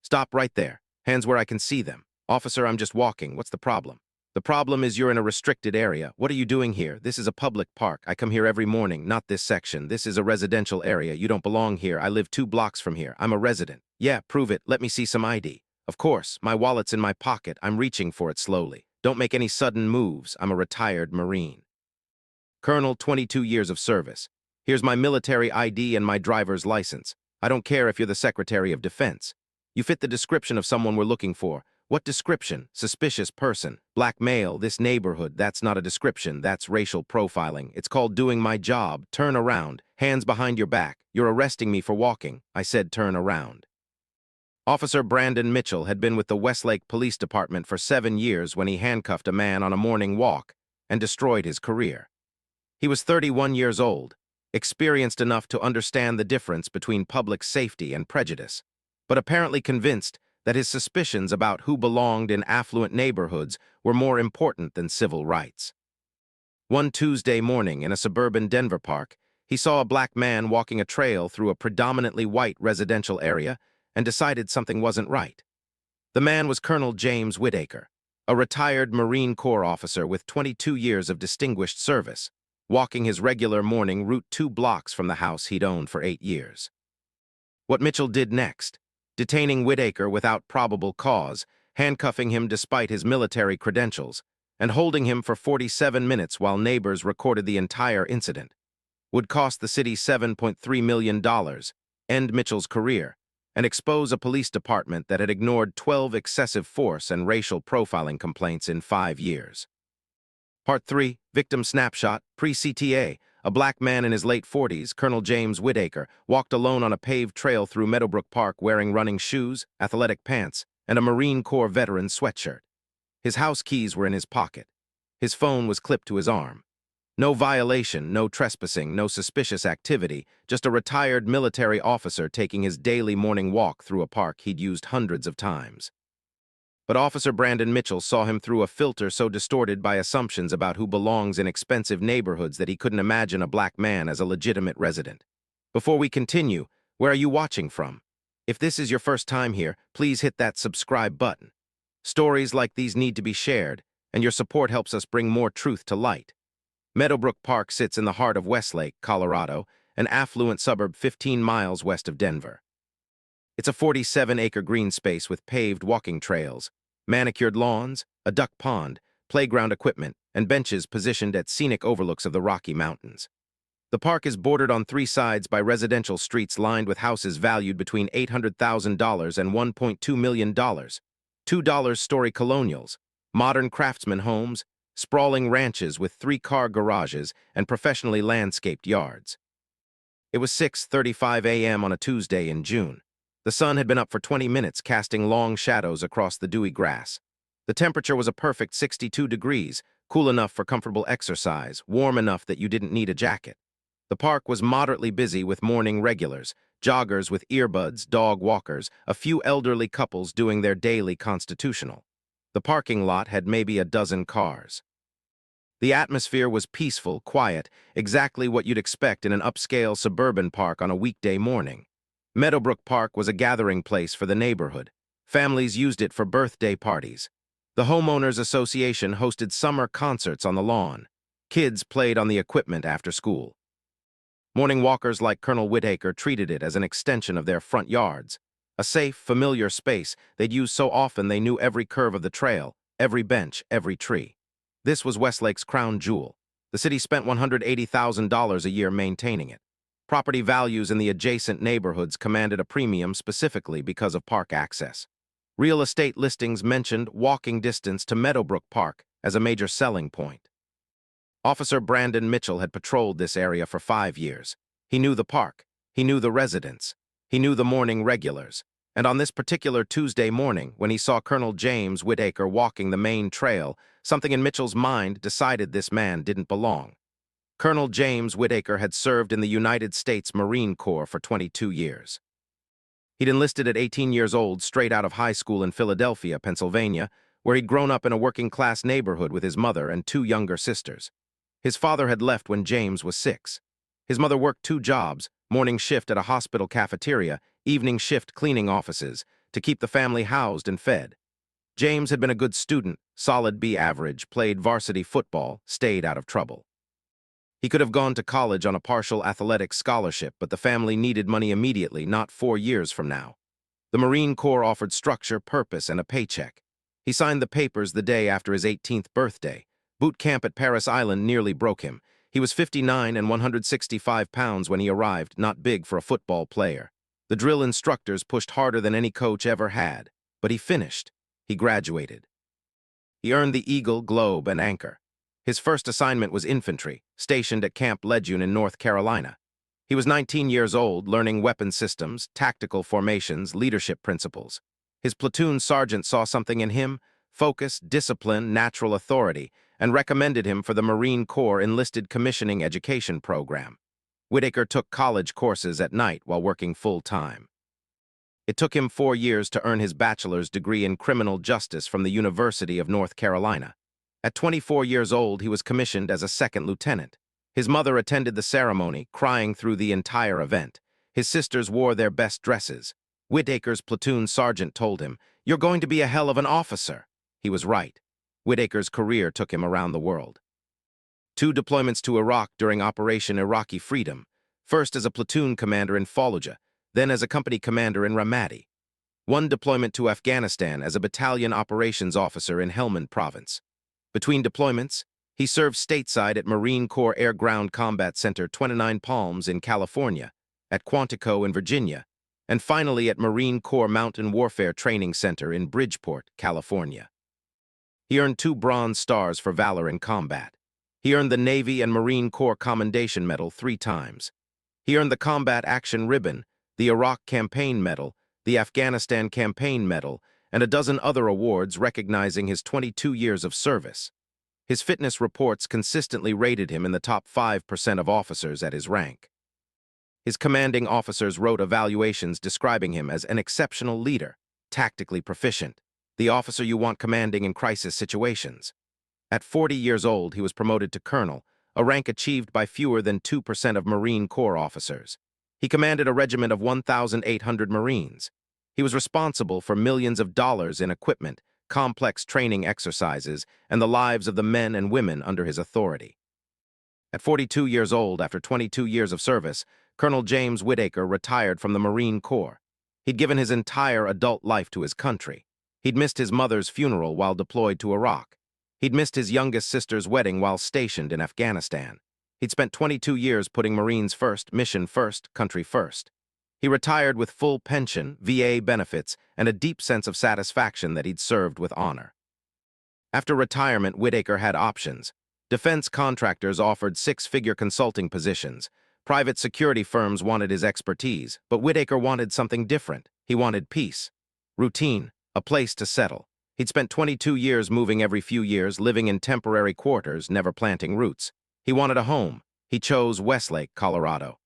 Stop right there. Hands where I can see them. Officer, I'm just walking. What's the problem? The problem is you're in a restricted area. What are you doing here? This is a public park. I come here every morning, not this section. This is a residential area. You don't belong here. I live 2 blocks from here. I'm a resident. Yeah, prove it. Let me see some ID. Of course, my wallet's in my pocket. I'm reaching for it slowly. Don't make any sudden moves. I'm a retired Marine. Colonel, 22 years of service. Here's my military ID and my driver's license. I don't care if you're the Secretary of Defense. You fit the description of someone we're looking for. What description? Suspicious person. Black male, this neighborhood. That's not a description. That's racial profiling. It's called doing my job. Turn around. Hands behind your back. You're arresting me for walking. I said turn around. Officer Brandon Mitchell had been with the Westlake Police Department for 7 years when he handcuffed a man on a morning walk and destroyed his career. He was 31 years old, experienced enough to understand the difference between public safety and prejudice, but apparently convinced that his suspicions about who belonged in affluent neighborhoods were more important than civil rights. One Tuesday morning in a suburban Denver park, he saw a black man walking a trail through a predominantly white residential area and decided something wasn't right. The man was Colonel James Whitaker, a retired Marine Corps officer with 22 years of distinguished service, walking his regular morning route 2 blocks from the house he'd owned for 8 years. What Mitchell did next, detaining Whitaker without probable cause, handcuffing him despite his military credentials, and holding him for 47 minutes while neighbors recorded the entire incident, would cost the city $7.3 million, end Mitchell's career, and expose a police department that had ignored 12 excessive force and racial profiling complaints in 5 years. Part 3, Victim Snapshot, Pre-CTA. A black man in his late 40s, Colonel James Whitaker, walked alone on a paved trail through Meadowbrook Park wearing running shoes, athletic pants, and a Marine Corps veteran sweatshirt. His house keys were in his pocket. His phone was clipped to his arm. No violation, no trespassing, no suspicious activity, just a retired military officer taking his daily morning walk through a park he'd used hundreds of times. But Officer Brandon Mitchell saw him through a filter so distorted by assumptions about who belongs in expensive neighborhoods that he couldn't imagine a black man as a legitimate resident. Before we continue, where are you watching from? If this is your first time here, please hit that subscribe button. Stories like these need to be shared, and your support helps us bring more truth to light. Meadowbrook Park sits in the heart of Westlake, Colorado, an affluent suburb 15 miles west of Denver. It's a 47-acre green space with paved walking trails, manicured lawns, a duck pond, playground equipment, and benches positioned at scenic overlooks of the Rocky Mountains. The park is bordered on 3 sides by residential streets lined with houses valued between $800,000 and $1.2 million, $2-story colonials, modern craftsman homes, sprawling ranches with 3-car garages, and professionally landscaped yards. It was 6:35 a.m. on a Tuesday in June. The sun had been up for 20 minutes, casting long shadows across the dewy grass. The temperature was a perfect 62 degrees, cool enough for comfortable exercise, warm enough that you didn't need a jacket. The park was moderately busy with morning regulars, joggers with earbuds, dog walkers, a few elderly couples doing their daily constitutional. The parking lot had maybe a dozen cars. The atmosphere was peaceful, quiet, exactly what you'd expect in an upscale suburban park on a weekday morning. Meadowbrook Park was a gathering place for the neighborhood. Families used it for birthday parties. The Homeowners Association hosted summer concerts on the lawn. Kids played on the equipment after school. Morning walkers like Colonel Whitaker treated it as an extension of their front yards, a safe, familiar space they'd used so often they knew every curve of the trail, every bench, every tree. This was Westlake's crown jewel. The city spent $180,000 a year maintaining it. Property values in the adjacent neighborhoods commanded a premium specifically because of park access. Real estate listings mentioned walking distance to Meadowbrook Park as a major selling point. Officer Brandon Mitchell had patrolled this area for 5 years. He knew the park. He knew the residents. He knew the morning regulars. And on this particular Tuesday morning, when he saw Colonel James Whitaker walking the main trail, something in Mitchell's mind decided this man didn't belong. Colonel James Whitaker had served in the United States Marine Corps for 22 years. He'd enlisted at 18 years old straight out of high school in Philadelphia, Pennsylvania, where he'd grown up in a working-class neighborhood with his mother and 2 younger sisters. His father had left when James was 6. His mother worked 2 jobs, morning shift at a hospital cafeteria, evening shift cleaning offices, to keep the family housed and fed. James had been a good student, solid B average, played varsity football, stayed out of trouble. He could have gone to college on a partial athletic scholarship, but the family needed money immediately, not 4 years from now. The Marine Corps offered structure, purpose, and a paycheck. He signed the papers the day after his 18th birthday. Boot camp at Paris Island nearly broke him. He was 59 and 165 pounds when he arrived, not big for a football player. The drill instructors pushed harder than any coach ever had, but he finished. He graduated. He earned the Eagle, Globe, and Anchor. His first assignment was infantry, stationed at Camp Lejeune in North Carolina. He was 19 years old, learning weapon systems, tactical formations, leadership principles. His platoon sergeant saw something in him, focus, discipline, natural authority, and recommended him for the Marine Corps Enlisted Commissioning Education Program. Whitaker took college courses at night while working full-time. It took him 4 years to earn his bachelor's degree in criminal justice from the University of North Carolina. At 24 years old, he was commissioned as a second lieutenant. His mother attended the ceremony, crying through the entire event. His sisters wore their best dresses. Whitaker's platoon sergeant told him, "You're going to be a hell of an officer." He was right. Whitaker's career took him around the world. 2 deployments to Iraq during Operation Iraqi Freedom, first as a platoon commander in Fallujah, then as a company commander in Ramadi. 1 deployment to Afghanistan as a battalion operations officer in Helmand Province. Between deployments, he served stateside at Marine Corps Air Ground Combat Center 29 Palms in California, at Quantico in Virginia, and finally at Marine Corps Mountain Warfare Training Center in Bridgeport, California. He earned 2 Bronze Stars for valor in combat. He earned the Navy and Marine Corps Commendation Medal 3 times. He earned the Combat Action Ribbon, the Iraq Campaign Medal, the Afghanistan Campaign Medal, and a dozen other awards recognizing his 22 years of service. His fitness reports consistently rated him in the top 5% of officers at his rank. His commanding officers wrote evaluations describing him as an exceptional leader, tactically proficient, the officer you want commanding in crisis situations. At 40 years old, he was promoted to colonel, a rank achieved by fewer than 2% of Marine Corps officers. He commanded a regiment of 1,800 Marines. He was responsible for millions of dollars in equipment, complex training exercises, and the lives of the men and women under his authority. At 42 years old, after 22 years of service, Colonel James Whitaker retired from the Marine Corps. He'd given his entire adult life to his country. He'd missed his mother's funeral while deployed to Iraq. He'd missed his youngest sister's wedding while stationed in Afghanistan. He'd spent 22 years putting Marines first, mission first, country first. He retired with full pension, VA benefits, and a deep sense of satisfaction that he'd served with honor. After retirement, Whitaker had options. Defense contractors offered 6-figure consulting positions. Private security firms wanted his expertise, but Whitaker wanted something different. He wanted peace, routine, a place to settle. He'd spent 22 years moving every few years, living in temporary quarters, never planting roots. He wanted a home. He chose Westlake, Colorado.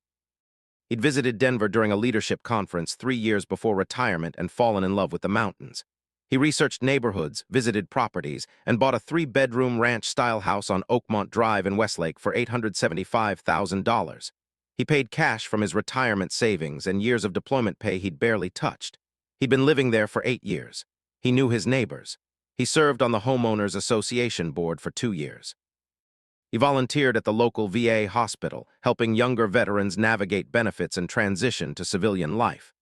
He'd visited Denver during a leadership conference 3 years before retirement and fallen in love with the mountains. He researched neighborhoods, visited properties, and bought a 3-bedroom ranch-style house on Oakmont Drive in Westlake for $875,000. He paid cash from his retirement savings and years of deployment pay he'd barely touched. He'd been living there for 8 years. He knew his neighbors. He served on the Homeowners Association board for 2 years. He volunteered at the local VA hospital, helping younger veterans navigate benefits and transition to civilian life.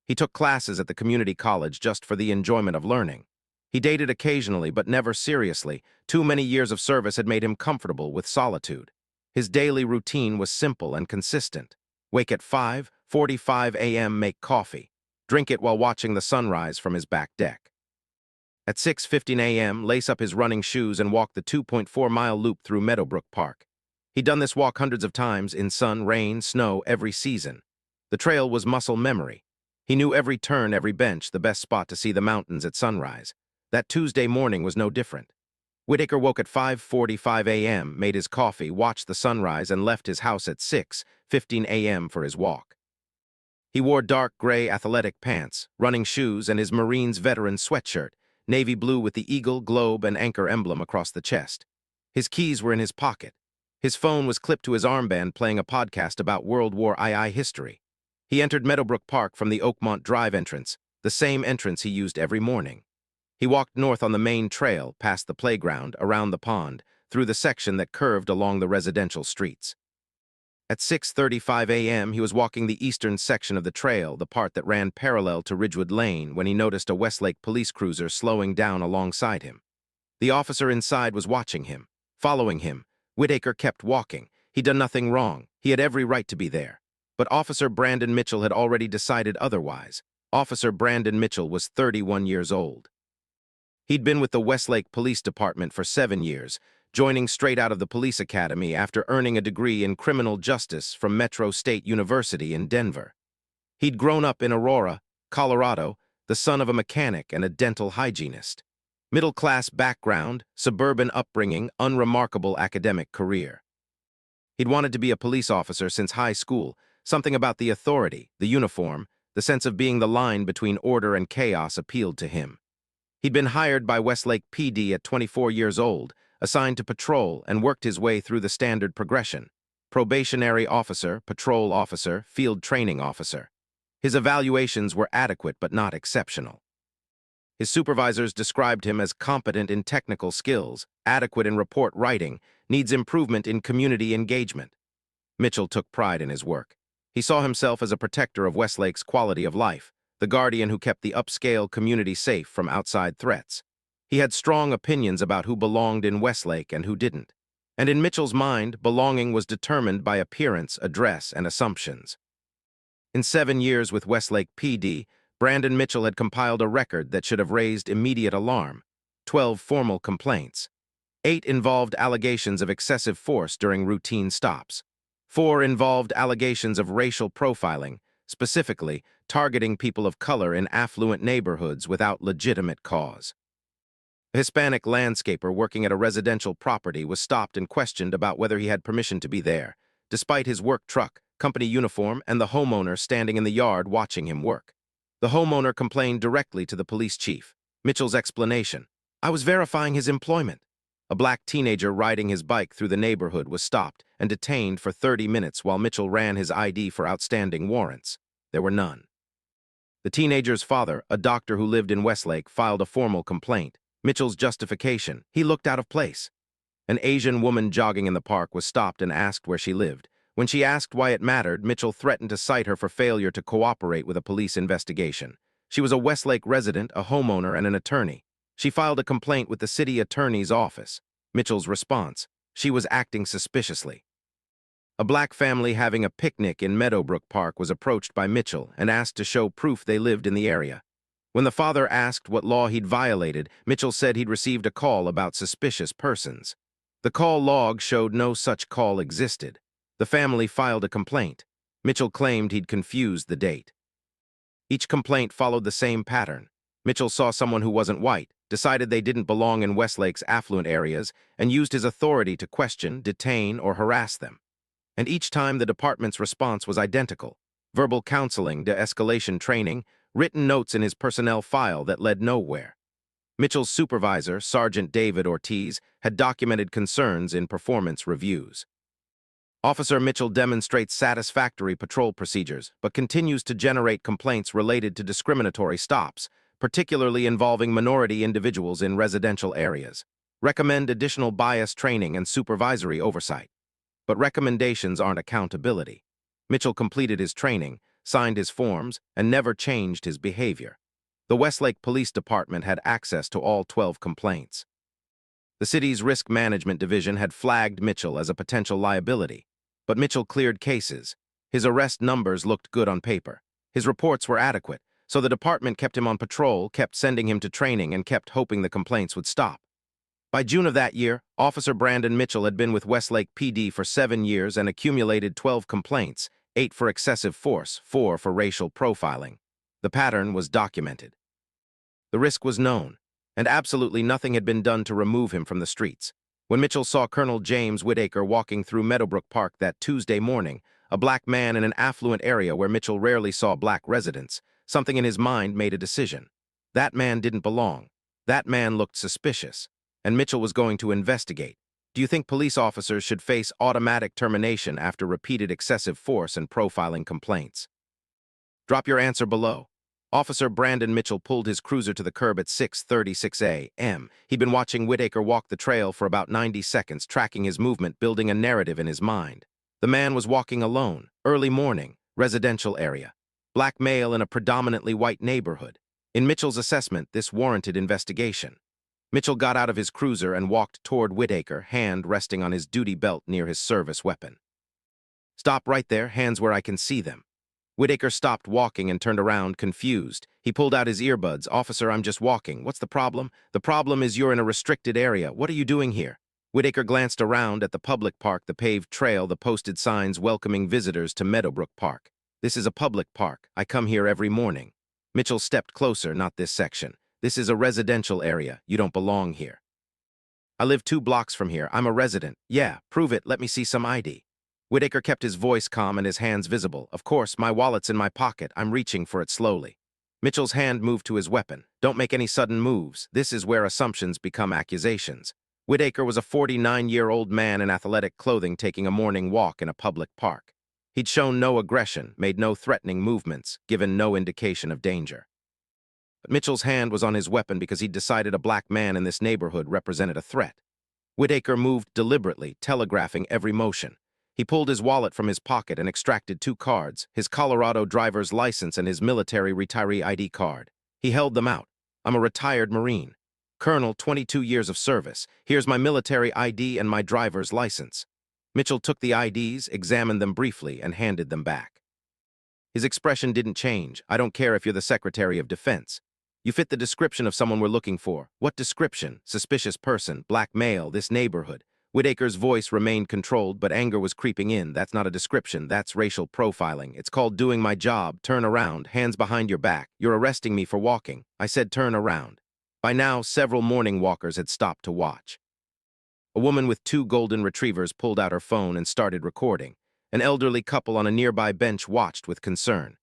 He took classes at the community college just for the enjoyment of learning. He dated occasionally, but never seriously. Too many years of service had made him comfortable with solitude. His daily routine was simple and consistent. Wake at 5:45 a.m., make coffee. Drink it while watching the sunrise from his back deck. At 6:15 a.m., lace up his running shoes and walk the 2.4-mile loop through Meadowbrook Park. He'd done this walk hundreds of times in sun, rain, snow, every season. The trail was muscle memory. He knew every turn, every bench, the best spot to see the mountains at sunrise. That Tuesday morning was no different. Whitaker woke at 5:45 a.m., made his coffee, watched the sunrise, and left his house at 6:15 a.m. for his walk. He wore dark gray athletic pants, running shoes, and his Marines veteran sweatshirt, navy blue with the eagle, globe, and anchor emblem across the chest. His keys were in his pocket. His phone was clipped to his armband, playing a podcast about World War II history. He entered Meadowbrook Park from the Oakmont Drive entrance. the same entrance he used every morning. He walked north on the main trail, past the playground, around the pond, through the section that curved along the residential streets. At 6:35 a.m., he was walking the eastern section of the trail, the part that ran parallel to Ridgewood Lane, when he noticed a Westlake police cruiser slowing down alongside him. The officer inside was watching him, following him. Whitaker kept walking. He'd done nothing wrong. He had every right to be there. But Officer Brandon Mitchell had already decided otherwise. Officer Brandon Mitchell was 31 years old. He'd been with the Westlake Police Department for 7 years, joining straight out of the police academy after earning a degree in criminal justice from Metro State University in Denver. He'd grown up in Aurora, Colorado, the son of a mechanic and a dental hygienist. Middle-class background, suburban upbringing, unremarkable academic career. He'd wanted to be a police officer since high school. Something about the authority, the uniform, the sense of being the line between order and chaos appealed to him. He'd been hired by Westlake PD at 24 years old, assigned to patrol, and worked his way through the standard progression: probationary officer, patrol officer, field training officer. His evaluations were adequate but not exceptional. His supervisors described him as competent in technical skills, adequate in report writing, needs improvement in community engagement. Mitchell took pride in his work. He saw himself as a protector of Westlake's quality of life, the guardian who kept the upscale community safe from outside threats. He had strong opinions about who belonged in Westlake and who didn't. And in Mitchell's mind, belonging was determined by appearance, address, and assumptions. In 7 years with Westlake PD, Brandon Mitchell had compiled a record that should have raised immediate alarm: 12 formal complaints. 8 involved allegations of excessive force during routine stops. 4 involved allegations of racial profiling, specifically targeting people of color in affluent neighborhoods without legitimate cause. A Hispanic landscaper working at a residential property was stopped and questioned about whether he had permission to be there, despite his work truck, company uniform, and the homeowner standing in the yard watching him work. The homeowner complained directly to the police chief. Mitchell's explanation: "I was verifying his employment." A black teenager riding his bike through the neighborhood was stopped and detained for 30 minutes while Mitchell ran his ID for outstanding warrants. There were none. The teenager's father, a doctor who lived in Westlake, filed a formal complaint. Mitchell's justification: he looked out of place. An Asian woman jogging in the park was stopped and asked where she lived. When she asked why it mattered, Mitchell threatened to cite her for failure to cooperate with a police investigation. She was a Westlake resident, a homeowner, and an attorney. She filed a complaint with the city attorney's office. Mitchell's response: she was acting suspiciously. A black family having a picnic in Meadowbrook Park was approached by Mitchell and asked to show proof they lived in the area. When the father asked what law he'd violated, Mitchell said he'd received a call about suspicious persons. The call log showed no such call existed. The family filed a complaint. Mitchell claimed he'd confused the date. Each complaint followed the same pattern. Mitchell saw someone who wasn't white, decided they didn't belong in Westlake's affluent areas, and used his authority to question, detain, or harass them. And each time the department's response was identical: verbal counseling, de-escalation training, written notes in his personnel file that led nowhere. Mitchell's supervisor, Sergeant David Ortiz, had documented concerns in performance reviews. Officer Mitchell demonstrates satisfactory patrol procedures, but continues to generate complaints related to discriminatory stops, particularly involving minority individuals in residential areas. Recommend additional bias training and supervisory oversight. But recommendations aren't accountability. Mitchell completed his training, signed his forms, and never changed his behavior. The Westlake Police Department had access to all 12 complaints. The city's risk management division had flagged Mitchell as a potential liability, but Mitchell cleared cases. His arrest numbers looked good on paper. His reports were adequate, so the department kept him on patrol, kept sending him to training, and kept hoping the complaints would stop. By June of that year, Officer Brandon Mitchell had been with Westlake PD for 7 years and accumulated 12 complaints, 8 for excessive force, 4 for racial profiling. The pattern was documented. The risk was known, and absolutely nothing had been done to remove him from the streets. When Mitchell saw Colonel James Whitaker walking through Meadowbrook Park that Tuesday morning, a black man in an affluent area where Mitchell rarely saw black residents, something in his mind made a decision. That man didn't belong. That man looked suspicious, and Mitchell was going to investigate. Do you think police officers should face automatic termination after repeated excessive force and profiling complaints? Drop your answer below. Officer Brandon Mitchell pulled his cruiser to the curb at 6:36 a.m. He'd been watching Whitaker walk the trail for about 90 seconds, tracking his movement, building a narrative in his mind. The man was walking alone, early morning, residential area. Black male in a predominantly white neighborhood. In Mitchell's assessment, this warranted investigation. Mitchell got out of his cruiser and walked toward Whitaker, hand resting on his duty belt near his service weapon. "Stop right there, hands where I can see them." Whitaker stopped walking and turned around, confused. He pulled out his earbuds. "Officer, I'm just walking. What's the problem?" "The problem is you're in a restricted area. What are you doing here?" Whitaker glanced around at the public park, the paved trail, the posted signs welcoming visitors to Meadowbrook Park. "This is a public park. I come here every morning." Mitchell stepped closer. "Not this section. This is a residential area. You don't belong here." "I live 2 blocks from here. I'm a resident." "Yeah, prove it. Let me see some ID." Whitaker kept his voice calm and his hands visible. "Of course, my wallet's in my pocket. I'm reaching for it slowly." Mitchell's hand moved to his weapon. "Don't make any sudden moves. This is where assumptions become accusations." Whitaker was a 49-year-old man in athletic clothing taking a morning walk in a public park. He'd shown no aggression, made no threatening movements, given no indication of danger. But Mitchell's hand was on his weapon because he'd decided a black man in this neighborhood represented a threat. Whitaker moved deliberately, telegraphing every motion. He pulled his wallet from his pocket and extracted 2 cards, his Colorado driver's license and his military retiree ID card. He held them out. "I'm a retired Marine. Colonel, 22 years of service. Here's my military ID and my driver's license." Mitchell took the IDs, examined them briefly, and handed them back. His expression didn't change. "I don't care if you're the Secretary of Defense. You fit the description of someone we're looking for." "What description?" "Suspicious person, black male, this neighborhood." Whitaker's voice remained controlled, but anger was creeping in. "That's not a description. That's racial profiling. It's called doing my job. Turn around, hands behind your back. You're arresting me for walking." I said turn around. By now, several morning walkers had stopped to watch. A woman with 2 golden retrievers pulled out her phone and started recording. An elderly couple on a nearby bench watched with concern.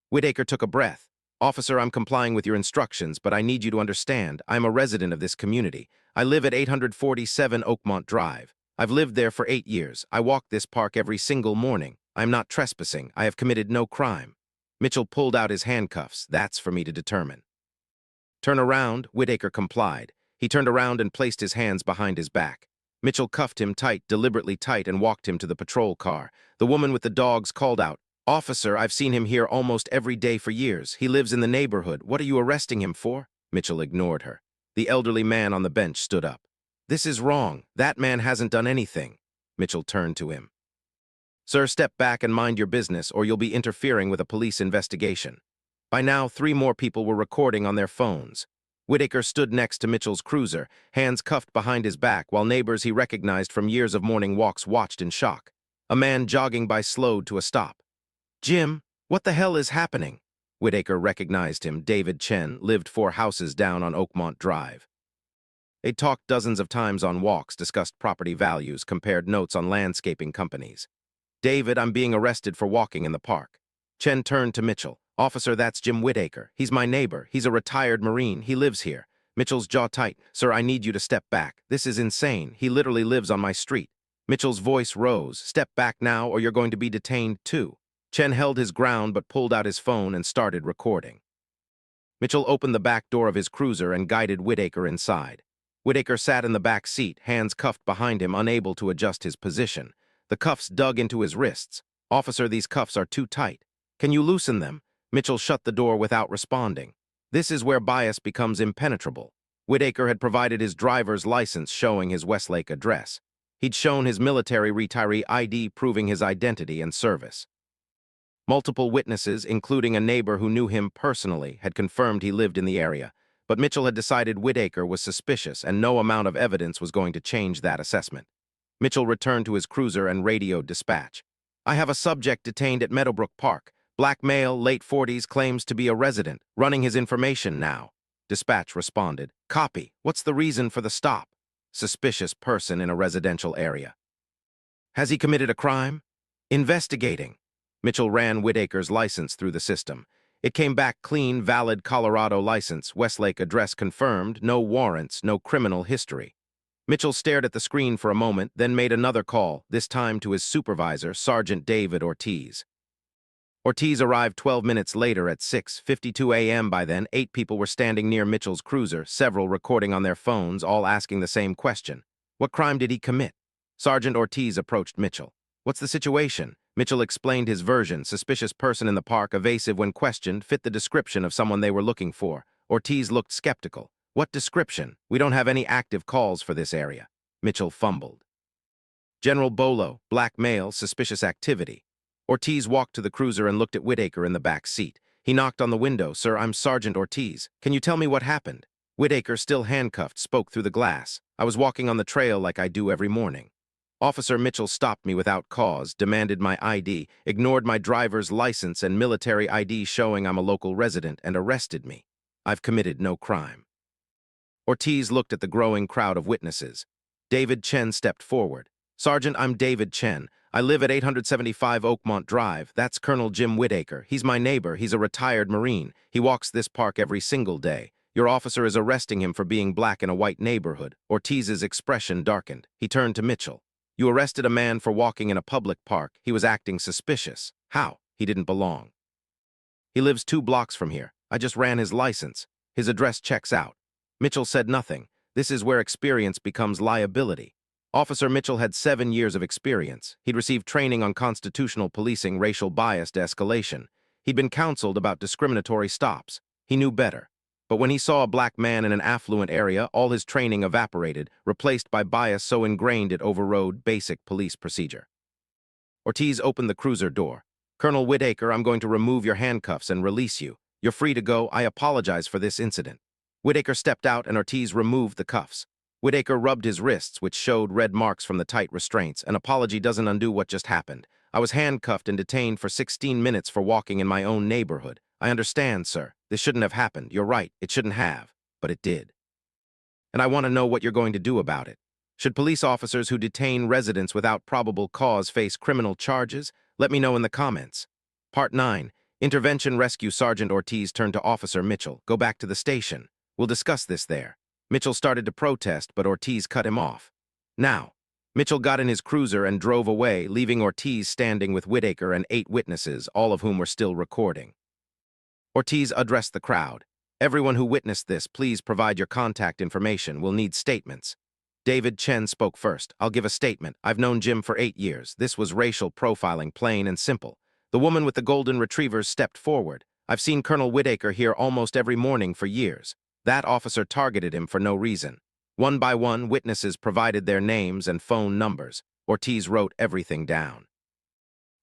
Whitaker took a breath. "Officer, I'm complying with your instructions, but I need you to understand, I'm a resident of this community. I live at 847 Oakmont Drive. I've lived there for 8 years. I walk this park every single morning. I'm not trespassing. I have committed no crime." Mitchell pulled out his handcuffs. "That's for me to determine." "Turn around," Whitaker complied. He turned around and placed his hands behind his back. Mitchell cuffed him tight, deliberately tight, and walked him to the patrol car. The woman with the dogs called out, "Officer, I've seen him here almost every day for years. He lives in the neighborhood. What are you arresting him for?" Mitchell ignored her. The elderly man on the bench stood up. "This is wrong. That man hasn't done anything." Mitchell turned to him. "Sir, step back and mind your business, or you'll be interfering with a police investigation." By now, 3 more people were recording on their phones. Whitaker stood next to Mitchell's cruiser, hands cuffed behind his back, while neighbors he recognized from years of morning walks watched in shock. A man jogging by slowed to a stop. "Jim, what the hell is happening?" Whitaker recognized him. David Chen lived 4 houses down on Oakmont Drive. They'd talked dozens of times on walks, discussed property values, compared notes on landscaping companies. "David, I'm being arrested for walking in the park." Chen turned to Mitchell. "Officer, that's Jim Whitaker. He's my neighbor. He's a retired Marine. He lives here." Mitchell's jaw tight. "Sir, I need you to step back. This is insane. He literally lives on my street." Mitchell's voice rose. "Step back now or you're going to be detained too." Chen held his ground but pulled out his phone and started recording. Mitchell opened the back door of his cruiser and guided Whitaker inside. Whitaker sat in the back seat, hands cuffed behind him, unable to adjust his position. The cuffs dug into his wrists. "Officer, these cuffs are too tight. Can you loosen them?" Mitchell shut the door without responding. This is where bias becomes impenetrable. Whitaker had provided his driver's license showing his Westlake address. He'd shown his military retiree ID proving his identity and service. Multiple witnesses, including a neighbor who knew him personally, had confirmed he lived in the area, but Mitchell had decided Whitaker was suspicious and no amount of evidence was going to change that assessment. Mitchell returned to his cruiser and radioed dispatch. "I have a subject detained at Meadowbrook Park. Black male, late 40s, claims to be a resident, running his information now." Dispatch responded. "Copy. What's the reason for the stop?" "Suspicious person in a residential area." "Has he committed a crime?" "Investigating." Mitchell ran Whitaker's license through the system. It came back clean, valid Colorado license, Westlake address confirmed, no warrants, no criminal history. Mitchell stared at the screen for a moment, then made another call, this time to his supervisor, Sergeant David Ortiz. Ortiz arrived 12 minutes later at 6:52 a.m. By then, 8 people were standing near Mitchell's cruiser, several recording on their phones, all asking the same question. What crime did he commit? Sergeant Ortiz approached Mitchell. What's the situation? Mitchell explained his version. Suspicious person in the park, evasive when questioned, fit the description of someone they were looking for. Ortiz looked skeptical. What description? We don't have any active calls for this area. Mitchell fumbled. General Bolo, black male, suspicious activity. Ortiz walked to the cruiser and looked at Whitaker in the back seat. He knocked on the window. Sir, I'm Sergeant Ortiz. Can you tell me what happened? Whitaker, still handcuffed, spoke through the glass. I was walking on the trail like I do every morning. Officer Mitchell stopped me without cause, demanded my ID, ignored my driver's license and military ID showing I'm a local resident, and arrested me. I've committed no crime. Ortiz looked at the growing crowd of witnesses. David Chen stepped forward. Sergeant, I'm David Chen. I live at 875 Oakmont Drive. That's Colonel Jim Whitaker. He's my neighbor. He's a retired Marine. He walks this park every single day. Your officer is arresting him for being black in a white neighborhood. Ortiz's expression darkened. He turned to Mitchell. You arrested a man for walking in a public park. He was acting suspicious. How? He didn't belong. He lives 2 blocks from here. I just ran his license. His address checks out. Mitchell said nothing. This is where experience becomes liability. Officer Mitchell had 7 years of experience. He'd received training on constitutional policing, racial bias to escalation. He'd been counseled about discriminatory stops. He knew better. But when he saw a black man in an affluent area, all his training evaporated, replaced by bias so ingrained it overrode basic police procedure. Ortiz opened the cruiser door. Colonel Whitaker, I'm going to remove your handcuffs and release you. You're free to go. I apologize for this incident. Whitaker stepped out and Ortiz removed the cuffs. Whitaker rubbed his wrists, which showed red marks from the tight restraints. An apology doesn't undo what just happened. I was handcuffed and detained for 16 minutes for walking in my own neighborhood. I understand, sir. This shouldn't have happened. You're right. It shouldn't have. But it did. And I want to know what you're going to do about it. Should police officers who detain residents without probable cause face criminal charges? Let me know in the comments. Part 9. Intervention Rescue. Sergeant Ortiz turned to Officer Mitchell. Go back to the station. We'll discuss this there. Mitchell started to protest, but Ortiz cut him off. Now. Mitchell got in his cruiser and drove away, leaving Ortiz standing with Whitaker and 8 witnesses, all of whom were still recording. Ortiz addressed the crowd. Everyone who witnessed this, please provide your contact information. We'll need statements. David Chen spoke first. I'll give a statement. I've known Jim for 8 years. This was racial profiling, plain and simple. The woman with the golden retrievers stepped forward. I've seen Colonel Whitaker here almost every morning for years. That officer targeted him for no reason. One by one, witnesses provided their names and phone numbers. Ortiz wrote everything down.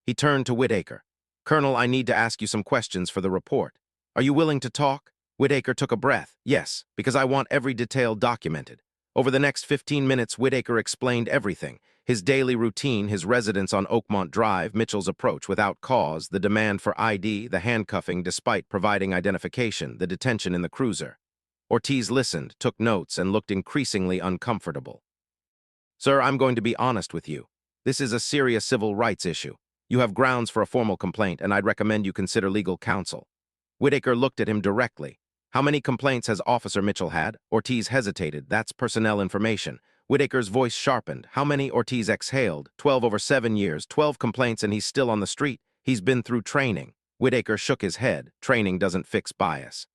He turned to Whitaker. Colonel, I need to ask you some questions for the report. Are you willing to talk? Whitaker took a breath. Yes, because I want every detail documented. Over the next 15 minutes, Whitaker explained everything. His daily routine, his residence on Oakmont Drive, Mitchell's approach without cause, the demand for ID, the handcuffing despite providing identification, the detention in the cruiser. Ortiz listened, took notes, and looked increasingly uncomfortable. Sir, I'm going to be honest with you. This is a serious civil rights issue. You have grounds for a formal complaint, and I'd recommend you consider legal counsel. Whitaker looked at him directly. How many complaints has Officer Mitchell had? Ortiz hesitated. That's personnel information. Whitaker's voice sharpened. How many? Ortiz exhaled. 12 over 7 years, 12 complaints, and he's still on the street. He's been through training. Whitaker shook his head. Training doesn't fix bias.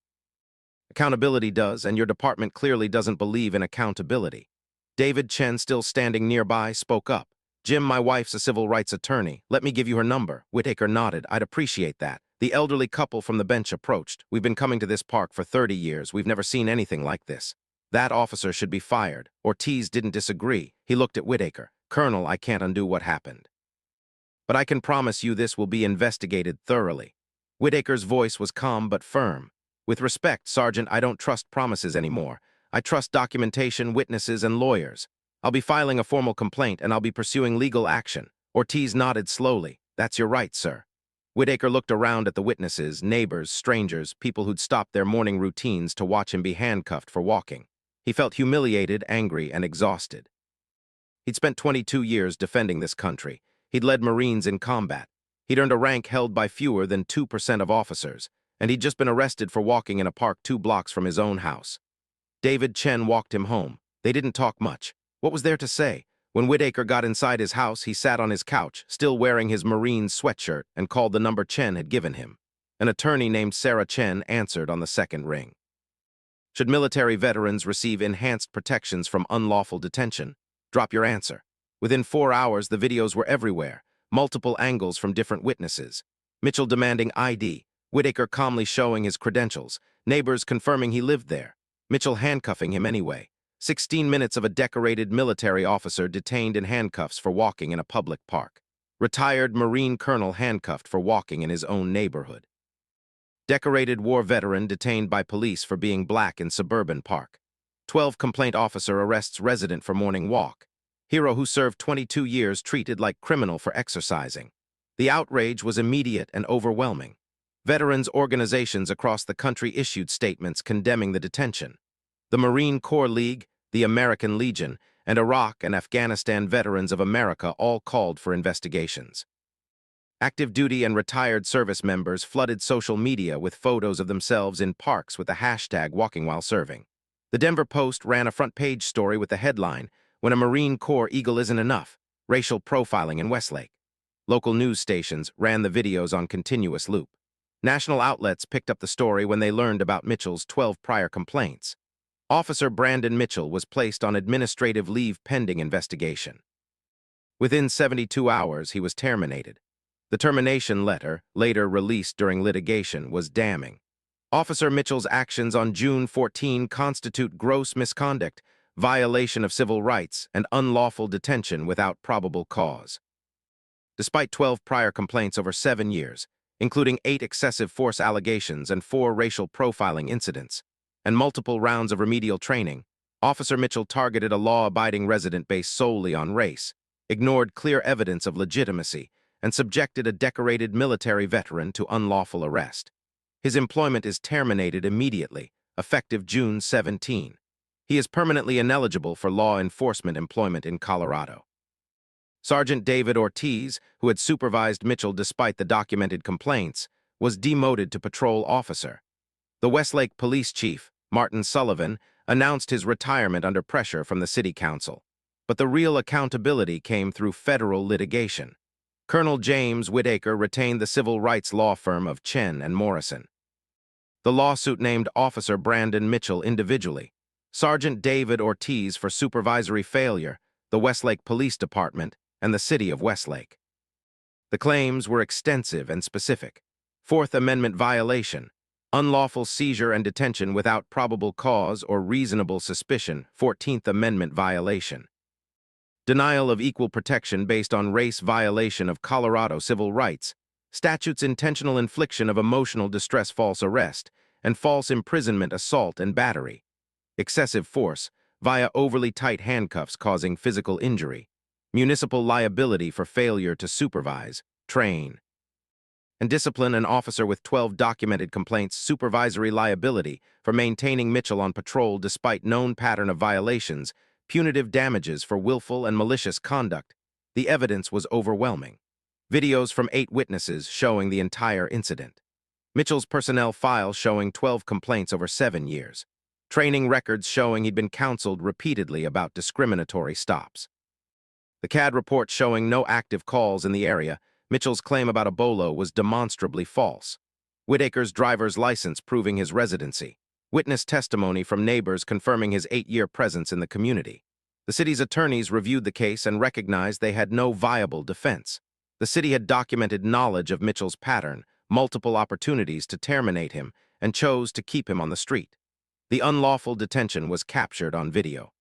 Accountability does, and your department clearly doesn't believe in accountability. David Chen, still standing nearby, spoke up. Jim, my wife's a civil rights attorney. Let me give you her number. Whitaker nodded. I'd appreciate that. The elderly couple from the bench approached. We've been coming to this park for 30 years. We've never seen anything like this. That officer should be fired. Ortiz didn't disagree. He looked at Whitaker. Colonel, I can't undo what happened. But I can promise you this will be investigated thoroughly. Whitaker's voice was calm but firm. With respect, Sergeant, I don't trust promises anymore. I trust documentation, witnesses, and lawyers. I'll be filing a formal complaint, and I'll be pursuing legal action. Ortiz nodded slowly. That's your right, sir. Whitaker looked around at the witnesses, neighbors, strangers, people who'd stopped their morning routines to watch him be handcuffed for walking. He felt humiliated, angry, and exhausted. He'd spent 22 years defending this country. He'd led Marines in combat. He'd earned a rank held by fewer than 2% of officers, and he'd just been arrested for walking in a park 2 blocks from his own house. David Chen walked him home. They didn't talk much. What was there to say? When Whitaker got inside his house, he sat on his couch, still wearing his Marine sweatshirt, and called the number Chen had given him. An attorney named Sarah Chen answered on the second ring. Should military veterans receive enhanced protections from unlawful detention? Drop your answer. Within 4 hours, the videos were everywhere, multiple angles from different witnesses. Mitchell demanding ID, Whitaker calmly showing his credentials, neighbors confirming he lived there, Mitchell handcuffing him anyway. 16 minutes of a decorated military officer detained in handcuffs for walking in a public park. Retired Marine colonel handcuffed for walking in his own neighborhood. Decorated war veteran detained by police for being black in suburban park. 12 complaint officer arrests resident for morning walk. Hero who served 22 years treated like criminal for exercising. The outrage was immediate and overwhelming. Veterans organizations across the country issued statements condemning the detention. The Marine Corps League, the American Legion, and Iraq and Afghanistan Veterans of America all called for investigations. Active duty and retired service members flooded social media with photos of themselves in parks with the hashtag walking while serving. The Denver Post ran a front-page story with the headline, "When a Marine Corps Eagle Isn't Enough, Racial Profiling in Westlake." Local news stations ran the videos on continuous loop. National outlets picked up the story when they learned about Mitchell's 12 prior complaints. Officer Brandon Mitchell was placed on administrative leave pending investigation. Within 72 hours, he was terminated. The termination letter, later released during litigation, was damning. Officer Mitchell's actions on June 14 constitute gross misconduct, violation of civil rights, and unlawful detention without probable cause. Despite 12 prior complaints over 7 years, including 8 excessive force allegations and 4 racial profiling incidents, and multiple rounds of remedial training, Officer Mitchell targeted a law-abiding resident based solely on race, ignored clear evidence of legitimacy, and subjected a decorated military veteran to unlawful arrest. His employment is terminated immediately, effective June 17. He is permanently ineligible for law enforcement employment in Colorado. Sergeant David Ortiz, who had supervised Mitchell despite the documented complaints, was demoted to patrol officer. The Westlake Police Chief, Martin Sullivan, announced his retirement under pressure from the City Council. But the real accountability came through federal litigation. Colonel James Whitaker retained the civil rights law firm of Chen and Morrison. The lawsuit named Officer Brandon Mitchell individually, Sergeant David Ortiz for supervisory failure, the Westlake Police Department, and the City of Westlake. The claims were extensive and specific. Fourth Amendment violation, unlawful seizure and detention without probable cause or reasonable suspicion, 14th Amendment violation. Denial of equal protection based on race violation of Colorado civil rights, statute's intentional infliction of emotional distress false arrest, and false imprisonment assault and battery. Excessive force via overly tight handcuffs causing physical injury. Municipal liability for failure to supervise, train. And discipline an officer with 12 documented complaints, supervisory liability for maintaining Mitchell on patrol despite known pattern of violations, punitive damages for willful and malicious conduct. The evidence was overwhelming. Videos from 8 witnesses showing the entire incident. Mitchell's personnel file showing 12 complaints over 7 years. Training records showing he'd been counseled repeatedly about discriminatory stops. The CAD report showing no active calls in the area. Mitchell's claim about a bolo was demonstrably false. Whitaker's driver's license proving his residency. Witness testimony from neighbors confirming his 8-year presence in the community. The city's attorneys reviewed the case and recognized they had no viable defense. The city had documented knowledge of Mitchell's pattern, multiple opportunities to terminate him, and chose to keep him on the street. The unlawful detention was captured on video.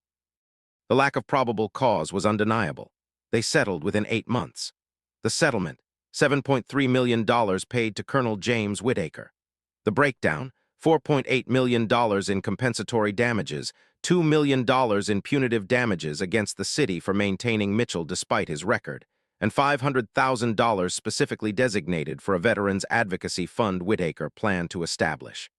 The lack of probable cause was undeniable. They settled within 8 months. The settlement, $7.3 million paid to Colonel James Whitaker. The breakdown, $4.8 million in compensatory damages, $2 million in punitive damages against the city for maintaining Mitchell despite his record, and $500,000 specifically designated for a Veterans Advocacy Fund Whitaker planned to establish.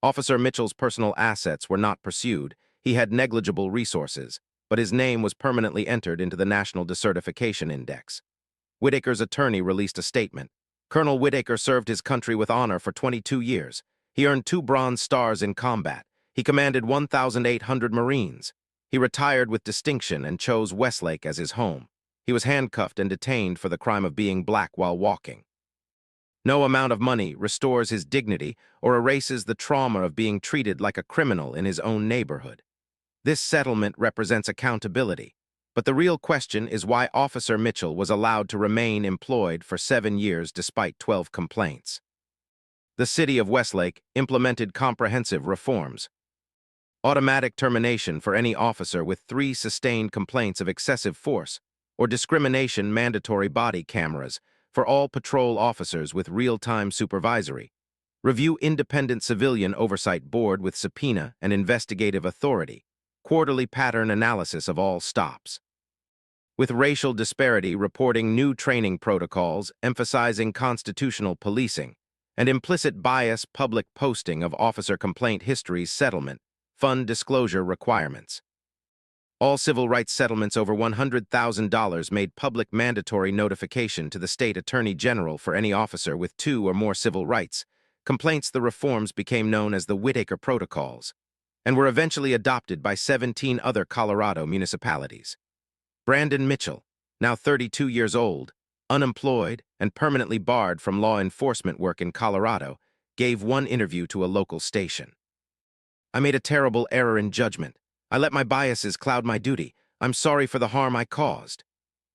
Officer Mitchell's personal assets were not pursued. He had negligible resources, but his name was permanently entered into the National Decertification Index. Whitaker's attorney released a statement. Colonel Whitaker served his country with honor for 22 years. He earned 2 Bronze Stars in combat. He commanded 1,800 Marines. He retired with distinction and chose Westlake as his home. He was handcuffed and detained for the crime of being black while walking. No amount of money restores his dignity or erases the trauma of being treated like a criminal in his own neighborhood. This settlement represents accountability, but the real question is why Officer Mitchell was allowed to remain employed for 7 years despite 12 complaints. The city of Westlake implemented comprehensive reforms. Automatic termination for any officer with 3 sustained complaints of excessive force, or discrimination mandatory body cameras for all patrol officers with real-time supervisory. Review independent civilian oversight board with subpoena and investigative authority. Quarterly pattern analysis of all stops. With racial disparity reporting new training protocols emphasizing constitutional policing, and implicit bias public posting of officer complaint histories settlement, fund disclosure requirements. All civil rights settlements over $100,000 made public mandatory notification to the state attorney general for any officer with 2 or more civil rights. Complaints. The reforms became known as the Whitaker Protocols and were eventually adopted by 17 other Colorado municipalities. Brandon Mitchell, now 32 years old, unemployed and permanently barred from law enforcement work in Colorado, gave one interview to a local station. "I made a terrible error in judgment. I let my biases cloud my duty. I'm sorry for the harm I caused."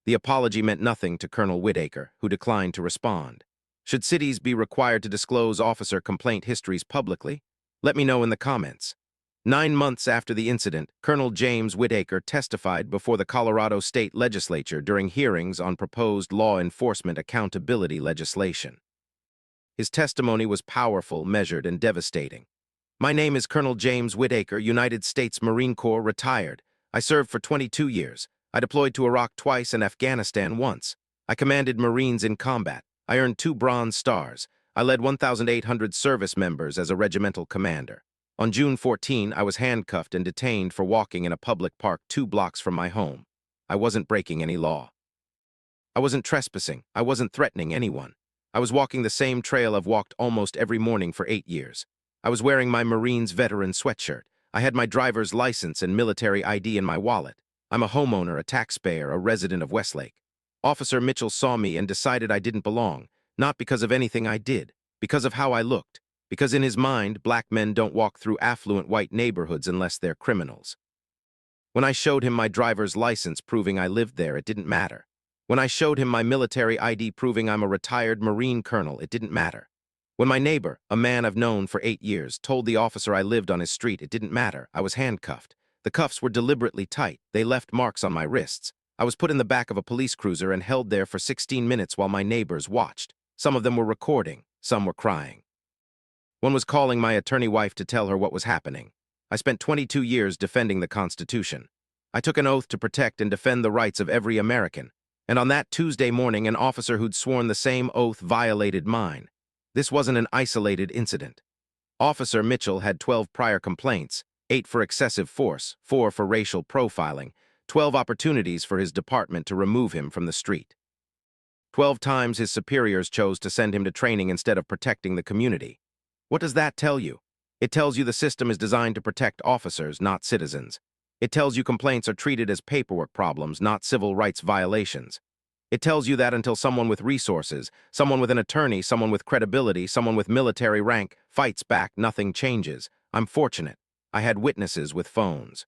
The apology meant nothing to Colonel Whitaker, who declined to respond. Should cities be required to disclose officer complaint histories publicly? Let me know in the comments. 9 months after the incident, Colonel James Whitaker testified before the Colorado State Legislature during hearings on proposed law enforcement accountability legislation. His testimony was powerful, measured, and devastating. "My name is Colonel James Whitaker, United States Marine Corps, retired. I served for 22 years. I deployed to Iraq twice and Afghanistan once. I commanded Marines in combat. I earned 2 Bronze Stars. I led 1,800 service members as a regimental commander. On June 14, I was handcuffed and detained for walking in a public park 2 blocks from my home. I wasn't breaking any law. I wasn't trespassing. I wasn't threatening anyone. I was walking the same trail I've walked almost every morning for 8 years. I was wearing my Marines veteran sweatshirt. I had my driver's license and military ID in my wallet. I'm a homeowner, a taxpayer, a resident of Westlake. Officer Mitchell saw me and decided I didn't belong, not because of anything I did, because of how I looked. Because in his mind, black men don't walk through affluent white neighborhoods unless they're criminals. When I showed him my driver's license proving I lived there, it didn't matter. When I showed him my military ID proving I'm a retired Marine colonel, it didn't matter. When my neighbor, a man I've known for 8 years, told the officer I lived on his street, it didn't matter. I was handcuffed. The cuffs were deliberately tight. They left marks on my wrists. I was put in the back of a police cruiser and held there for 16 minutes while my neighbors watched. Some of them were recording. Some were crying. One was calling my attorney wife to tell her what was happening. I spent 22 years defending the Constitution. I took an oath to protect and defend the rights of every American. And on that Tuesday morning, an officer who'd sworn the same oath violated mine. This wasn't an isolated incident. Officer Mitchell had 12 prior complaints, 8 for excessive force, 4 for racial profiling, 12 opportunities for his department to remove him from the street. 12 times his superiors chose to send him to training instead of protecting the community. What does that tell you? It tells you the system is designed to protect officers, not citizens. It tells you complaints are treated as paperwork problems, not civil rights violations. It tells you that until someone with resources, someone with an attorney, someone with credibility, someone with military rank fights back, nothing changes. I'm fortunate. I had witnesses with phones.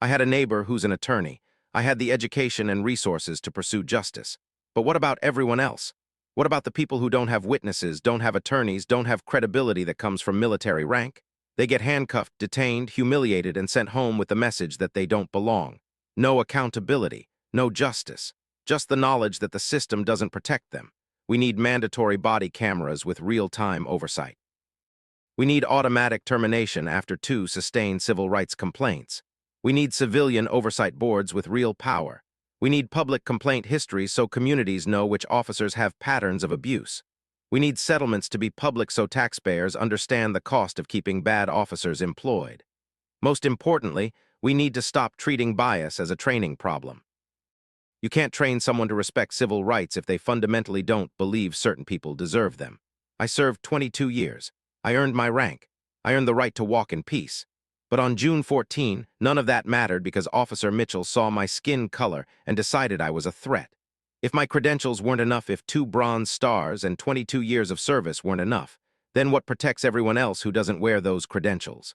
I had a neighbor who's an attorney. I had the education and resources to pursue justice. But what about everyone else? What about the people who don't have witnesses, don't have attorneys, don't have credibility that comes from military rank? They get handcuffed, detained, humiliated, and sent home with the message that they don't belong. No accountability, no justice. Just the knowledge that the system doesn't protect them. We need mandatory body cameras with real-time oversight. We need automatic termination after 2 sustained civil rights complaints. We need civilian oversight boards with real power. We need public complaint histories so communities know which officers have patterns of abuse. We need settlements to be public so taxpayers understand the cost of keeping bad officers employed. Most importantly, we need to stop treating bias as a training problem. You can't train someone to respect civil rights if they fundamentally don't believe certain people deserve them. I served 22 years. I earned my rank. I earned the right to walk in peace. But on June 14, none of that mattered because Officer Mitchell saw my skin color and decided I was a threat. If my credentials weren't enough, if 2 bronze stars and 22 years of service weren't enough, then what protects everyone else who doesn't wear those credentials?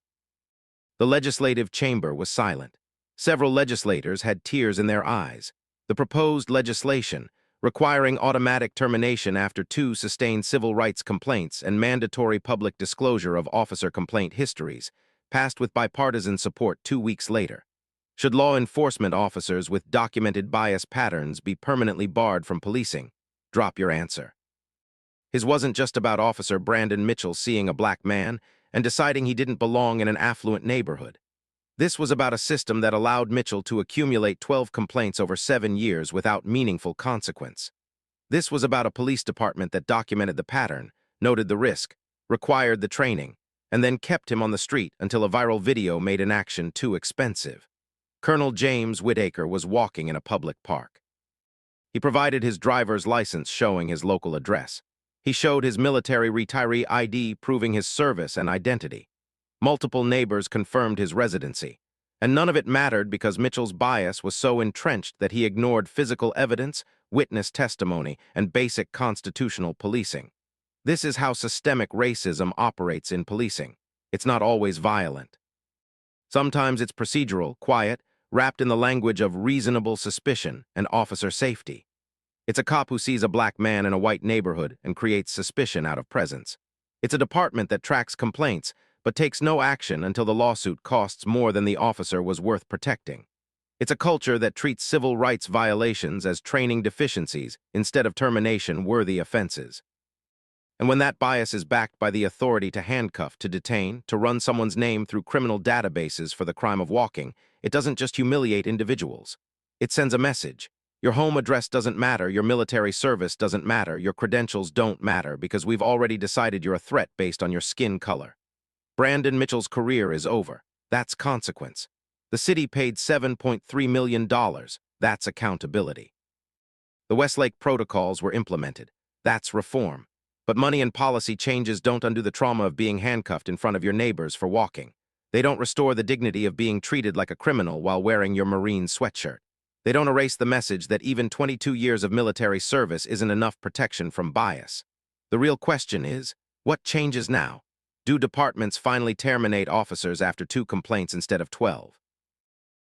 The legislative chamber was silent. Several legislators had tears in their eyes. The proposed legislation, requiring automatic termination after 2 sustained civil rights complaints and mandatory public disclosure of officer complaint histories, passed with bipartisan support 2 weeks later. Should law enforcement officers with documented bias patterns be permanently barred from policing? Drop your answer. His wasn't just about Officer Brandon Mitchell seeing a black man and deciding he didn't belong in an affluent neighborhood. This was about a system that allowed Mitchell to accumulate 12 complaints over 7 years without meaningful consequence. This was about a police department that documented the pattern, noted the risk, required the training, and then kept him on the street until a viral video made inaction too expensive. Colonel James Whitaker was walking in a public park. He provided his driver's license showing his local address. He showed his military retiree ID proving his service and identity. Multiple neighbors confirmed his residency, and none of it mattered because Mitchell's bias was so entrenched that he ignored physical evidence, witness testimony, and basic constitutional policing. This is how systemic racism operates in policing. It's not always violent. Sometimes it's procedural, quiet, wrapped in the language of reasonable suspicion and officer safety. It's a cop who sees a black man in a white neighborhood and creates suspicion out of presence. It's a department that tracks complaints but takes no action until the lawsuit costs more than the officer was worth protecting. It's a culture that treats civil rights violations as training deficiencies instead of termination-worthy offenses. And when that bias is backed by the authority to handcuff, to detain, to run someone's name through criminal databases for the crime of walking, it doesn't just humiliate individuals. It sends a message. Your home address doesn't matter, your military service doesn't matter, your credentials don't matter because we've already decided you're a threat based on your skin color. Brandon Mitchell's career is over. That's consequence. The city paid $7.3 million. That's accountability. The Westlake protocols were implemented. That's reform. But money and policy changes don't undo the trauma of being handcuffed in front of your neighbors for walking. They don't restore the dignity of being treated like a criminal while wearing your Marine sweatshirt. They don't erase the message that even 22 years of military service isn't enough protection from bias. The real question is, what changes now? Do departments finally terminate officers after 2 complaints instead of 12?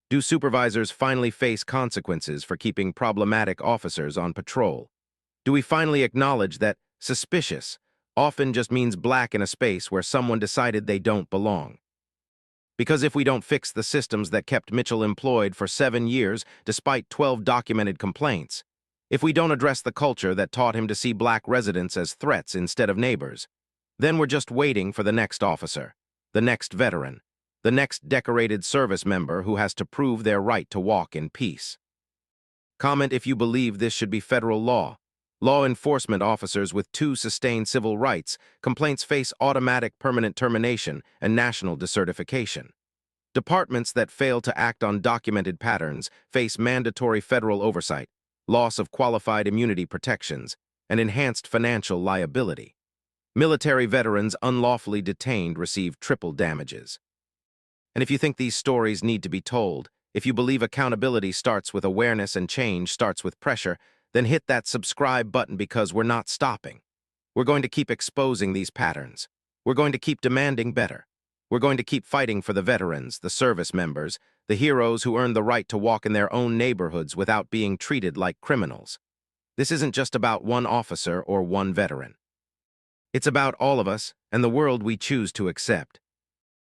Do supervisors finally face consequences for keeping problematic officers on patrol? Do we finally acknowledge that suspicious often just means black in a space where someone decided they don't belong? Because if we don't fix the systems that kept Mitchell employed for 7 years despite 12 documented complaints, if we don't address the culture that taught him to see black residents as threats instead of neighbors, then we're just waiting for the next officer, the next veteran, the next decorated service member who has to prove their right to walk in peace. Comment if you believe this should be federal law. Law enforcement officers with 2 sustained civil rights complaints face automatic permanent termination and national decertification. Departments that fail to act on documented patterns face mandatory federal oversight, loss of qualified immunity protections, and enhanced financial liability. Military veterans unlawfully detained receive triple damages. And if you think these stories need to be told, if you believe accountability starts with awareness and change starts with pressure, then hit that subscribe button because we're not stopping. We're going to keep exposing these patterns. We're going to keep demanding better. We're going to keep fighting for the veterans, the service members, the heroes who earned the right to walk in their own neighborhoods without being treated like criminals. This isn't just about one officer or one veteran. It's about all of us and the world we choose to accept.